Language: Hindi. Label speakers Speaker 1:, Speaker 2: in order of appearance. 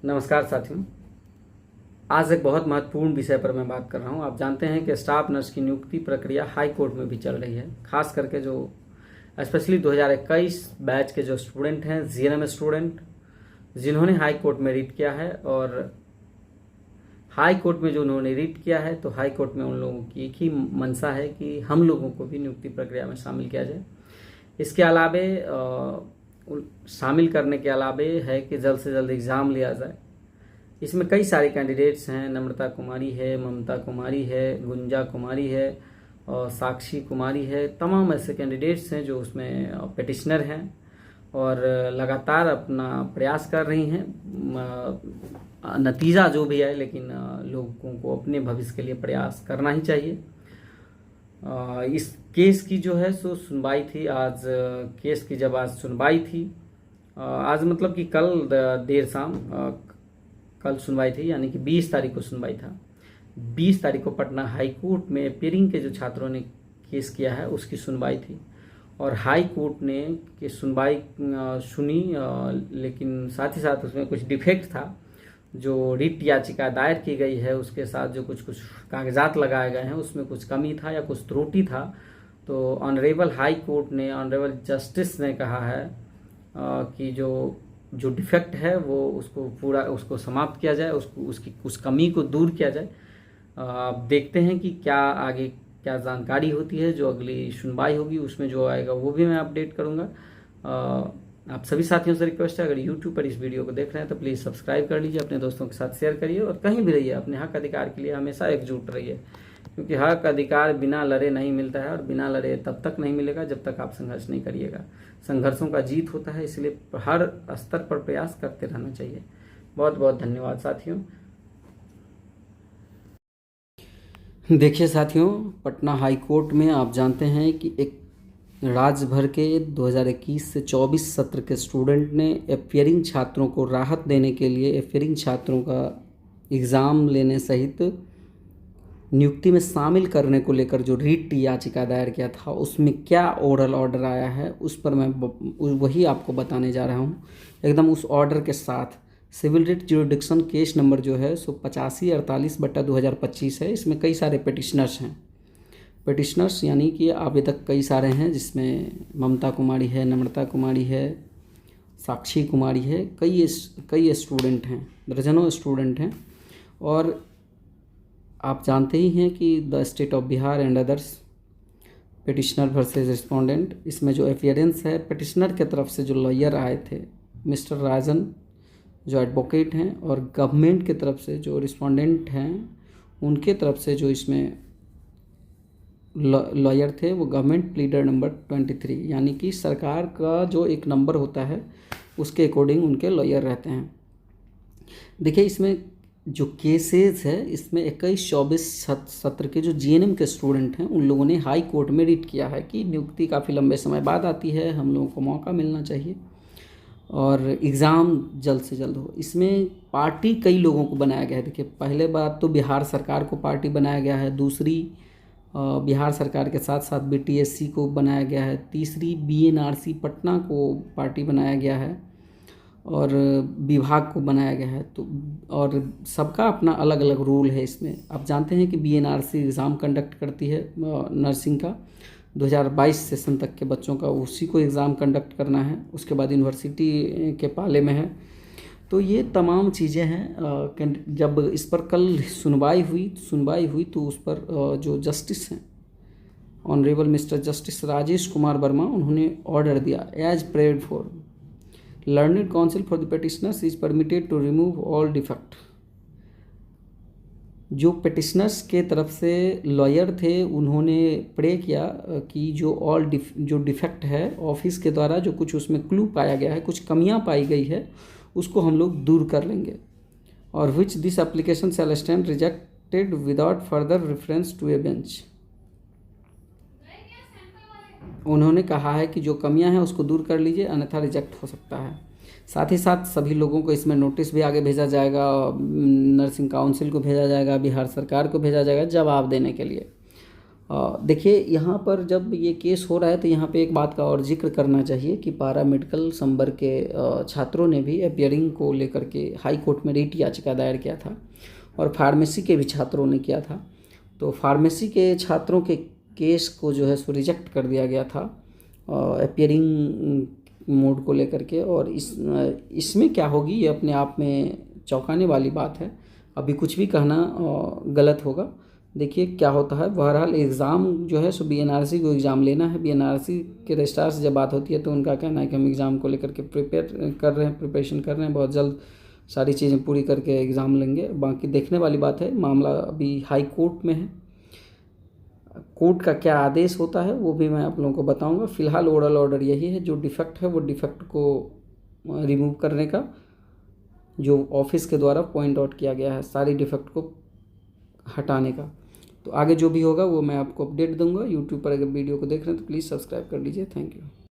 Speaker 1: नमस्कार साथियों। आज एक बहुत महत्वपूर्ण विषय पर मैं बात कर रहा हूं। आप जानते हैं कि स्टाफ नर्स की नियुक्ति प्रक्रिया हाई कोर्ट में भी चल रही है। खास करके जो स्पेशली 2021 बैच के जो स्टूडेंट हैं, जीएनएम स्टूडेंट, जिन्होंने हाई कोर्ट में रीट किया है, और हाई कोर्ट में जो उन्होंने रीट किया है तो हाई कोर्ट में उन लोगों की एक ही मंशा है कि हम लोगों को भी नियुक्ति प्रक्रिया में शामिल किया जाए। इसके अलावे शामिल करने के अलावे है कि जल्द से जल्द एग्ज़ाम लिया जाए। इसमें कई सारे कैंडिडेट्स हैं। नम्रता कुमारी है, ममता कुमारी है, गुंजा कुमारी है और साक्षी कुमारी है। तमाम ऐसे कैंडिडेट्स हैं जो उसमें पिटिशनर हैं और लगातार अपना प्रयास कर रही हैं। नतीजा जो भी है, लेकिन लोगों को अपने भविष्य के लिए प्रयास करना ही चाहिए। इस केस की जो है सो सुनवाई थी आज। केस की जब आज सुनवाई थी, आज मतलब कि कल देर शाम कल सुनवाई थी, यानी कि 20 तारीख को सुनवाई था। 20 तारीख को पटना हाई कोर्ट में अपियरिंग के जो छात्रों ने केस किया है उसकी सुनवाई थी, और हाई कोर्ट ने की सुनवाई सुनी, लेकिन साथ ही साथ उसमें कुछ डिफेक्ट था। जो रिट याचिका दायर की गई है उसके साथ जो कुछ कागजात लगाए गए हैं उसमें कुछ कमी था या कुछ त्रुटि था। तो ऑनरेबल हाई कोर्ट ने, ऑनरेबल जस्टिस ने कहा है कि जो डिफेक्ट है वो उसको समाप्त किया जाए, उसकी उस कमी को दूर किया जाए। अब देखते हैं कि क्या आगे क्या जानकारी होती है। जो अगली सुनवाई होगी उसमें जो आएगा वो भी मैं अपडेट करूंगा। आप सभी साथियों से रिक्वेस्ट है, अगर YouTube पर इस वीडियो को देख रहे हैं तो प्लीज़ सब्सक्राइब कर लीजिए, अपने दोस्तों के साथ शेयर करिए, और कहीं भी रहिए अपने हक अधिकार के लिए हमेशा एकजुट रहिए, क्योंकि हक अधिकार बिना लड़े नहीं मिलता है, और बिना लड़े तब तक नहीं मिलेगा जब तक आप संघर्ष नहीं करिएगा। संघर्षों का जीत होता है, इसलिए हर स्तर पर प्रयास करते रहना चाहिए। बहुत बहुत धन्यवाद साथियों। देखिए साथियों, पटना हाई कोर्ट में आप जानते हैं कि एक राज्य भर के 2021 से 24 सत्र के स्टूडेंट ने अपियरिंग छात्रों को राहत देने के लिए अपियरिंग छात्रों का एग्ज़ाम लेने सहित नियुक्ति में शामिल करने को लेकर जो रीट याचिका दायर किया था उसमें क्या ओरल ऑर्डर आया है उस पर मैं वही आपको बताने जा रहा हूँ। एकदम उस ऑर्डर के साथ civil writ jurisdiction case number जो है सो 8548/2025 है। इसमें कई सारे पिटिशनर्स हैं। पिटिशनर्स यानी कि आवेदक कई सारे हैं, जिसमें ममता कुमारी है, नम्रता कुमारी है, साक्षी कुमारी है, कई स्टूडेंट हैं, दर्जनों स्टूडेंट हैं। और आप जानते ही हैं कि the state of Bihar and others petitioner versus respondent, इसमें जो एफियरेंस है पिटिशनर के तरफ से जो लॉयर आए थे मिस्टर राजन जो एडवोकेट हैं, और गवर्नमेंट की तरफ से जो रिस्पोंडेंट हैं उनके तरफ से जो इसमें लॉयर थे वो गवर्नमेंट प्लीडर नंबर 23, यानी कि सरकार का जो एक नंबर होता है उसके अकॉर्डिंग उनके लॉयर रहते हैं। देखिए, इसमें जो केसेस है इसमें 21-24 सत्र के जो जीएनएम के स्टूडेंट हैं उन लोगों ने हाई कोर्ट में रीट किया है कि नियुक्ति काफ़ी लंबे समय बाद आती है, हम लोगों को मौका मिलना चाहिए और एग्ज़ाम जल्द से जल्द हो। इसमें पार्टी कई लोगों को बनाया गया है। देखिए, पहले बात तो बिहार सरकार को पार्टी बनाया गया है, दूसरी बिहार सरकार के साथ साथ बीटीएससी को बनाया गया है, तीसरी बीएनआरसी पटना को पार्टी बनाया गया है, और विभाग को बनाया गया है। तो और सबका अपना अलग अलग रूल है इसमें। आप जानते हैं कि बीएनआरसी एग्ज़ाम कंडक्ट करती है नर्सिंग का 2022 सेशन तक के बच्चों का, उसी को एग्ज़ाम कंडक्ट करना है। उसके बाद यूनिवर्सिटी के पाले में है। तो ये तमाम चीज़ें हैं। जब इस पर कल सुनवाई हुई तो उस पर जो जस्टिस हैं honourable mister justice Rajesh Kumar Verma, उन्होंने ऑर्डर दिया, as prayed for learned counsel for the petitioners is permitted to remove all defect. जो पिटिशनर्स के तरफ से लॉयर थे उन्होंने प्रे किया कि जो डिफेक्ट है ऑफिस के द्वारा, जो कुछ उसमें क्लू पाया गया है, कुछ कमियां पाई गई है, उसको हम लोग दूर कर लेंगे। और which this application shall stand rejected without further reference to a bench. उन्होंने कहा है कि जो कमियां हैं उसको दूर कर लीजिए, अन्यथा रिजेक्ट हो सकता है। साथ ही साथ सभी लोगों को इसमें नोटिस भी आगे भेजा जाएगा, नर्सिंग काउंसिल को भेजा जाएगा, बिहार सरकार को भेजा जाएगा जवाब देने के लिए। देखिए यहाँ पर जब ये केस हो रहा है तो यहाँ पे एक बात का और जिक्र करना चाहिए कि पारा मेडिकल संबर के छात्रों ने भी अपियरिंग को लेकर के हाई कोर्ट में रिट याचिका दायर किया था और फार्मेसी के भी छात्रों ने किया था। तो फार्मेसी के छात्रों के केस को जो है सो रिजेक्ट कर दिया गया था अपियरिंग मोड को लेकर के। और इसमें क्या होगी ये अपने आप में चौंकाने वाली बात है। अभी कुछ भी कहना गलत होगा। देखिए क्या होता है। बहरहाल एग्ज़ाम जो है सो बीएनआरसी को एग्ज़ाम लेना है। बीएनआरसी के रजिस्ट्रार से जब बात होती है तो उनका कहना है कि हम एग्ज़ाम को लेकर के प्रिपरेशन कर रहे हैं, बहुत जल्द सारी चीज़ें पूरी करके एग्ज़ाम लेंगे। बाकी देखने वाली बात है, मामला अभी हाई कोर्ट में है। कोर्ट का क्या आदेश होता है वो भी मैं आप लोगों को बताऊंगा। फिलहाल ओरल ऑर्डर यही है, जो डिफेक्ट है वो डिफेक्ट को रिमूव करने का जो ऑफिस के द्वारा पॉइंट आउट किया गया है, सारी डिफेक्ट को हटाने का। तो आगे जो भी होगा वो मैं आपको अपडेट दूंगा। यूट्यूब पर अगर वीडियो को देख रहे हैं तो प्लीज़ सब्सक्राइब कर लीजिए। Thank you.